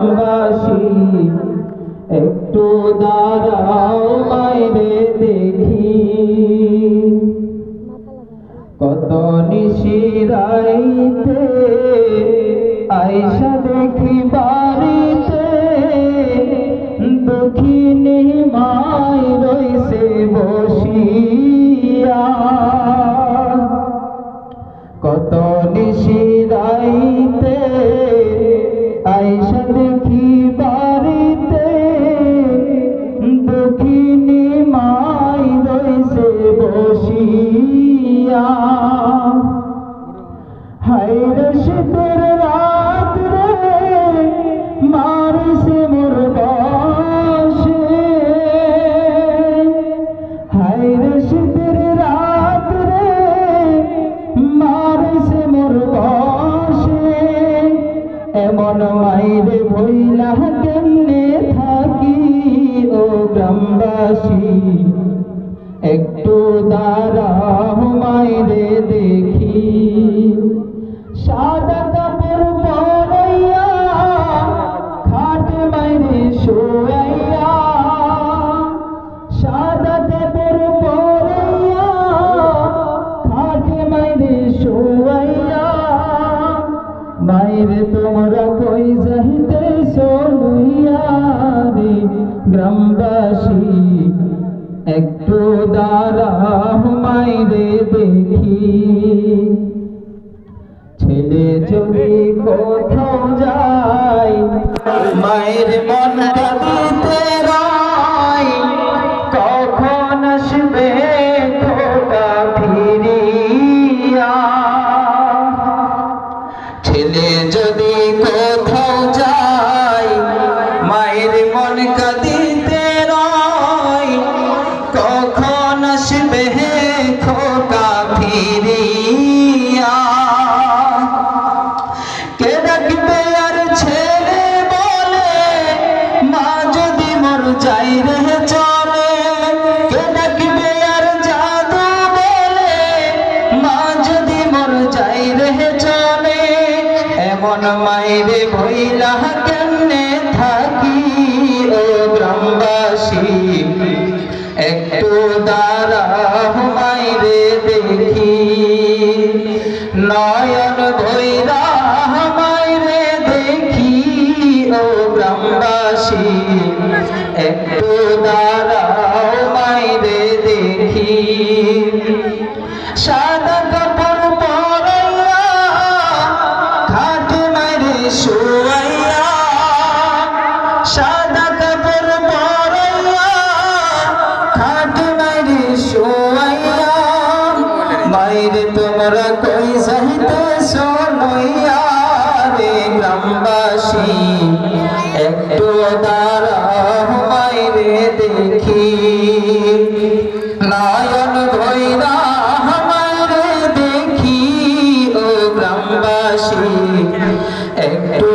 গ্রামবাসী একটু দাঁড়াও মাইরে দেখি কত নিশিরাইতে আইসা দেখি বাড়িতে দক্ষিণী মাই রইছে বসিয়া কত নিশিরাইতে আইসা দেখি বাড়িতে দক্ষিণী মাই রইছে বসিয়া হায়রে শীতের রাত রে মারিছে মোর বসে হায়রে শীতের রাত রে মারিছে মোর বসে এমন মাইরে ভইলা কেমনে থাকি ও গ্রামবাসী একটু দাঁড়াও মাইরে দেখি সাদা কাপড় পরাইয়া খাটে মাইরে শোয়াইয়া সাদা কাপড় পরাইয়া খাটে মাইরে শোয়াইয়া মাইরে তোমরা কই যাইতেছ লইয়া রে গ্রামবাসী একটু দাঁড়াও মাইরে দেখি ছেলে যদি কোথাও যায় মায়ের মন কাঁদিতে রয় কখন আসবে খোকা ফিরিয়া ছেলে যদি কোথাও যায় মায়ের মন কাঁদিতে রয় কখন আসবে খোকা ফিরিয়া কে ডাকবে আর ছেলে বলে মা যদি মোর যাই রে চলে কে ডাকবে আর জাদু বলে মা যদি মোর যাই রে চলে এমন মাইরে ভইলা কেমনে থাকি ও গ্রামবাসী একটু দাঁড়াও মাইরে দেখি নয়ন ভৈরা মাইরে দেখি ও গ্রামবাসী একটু দাঁড়াও মাইরে দেখি সাদা কাপড় পরাইয়া খাটে মাইরে শোয়াইয়া সাদা কাপড় পরাইয়া খাটে মাইরে শোয়াইয়া মাইরে তোমরা কই যাইতেছ লইয়া রে গ্রামবাসী একটু দাঁড়াও মাইরে দেখি নয়ন ভৈরা মাইরে দেখি ও গ্রামবাসী একটু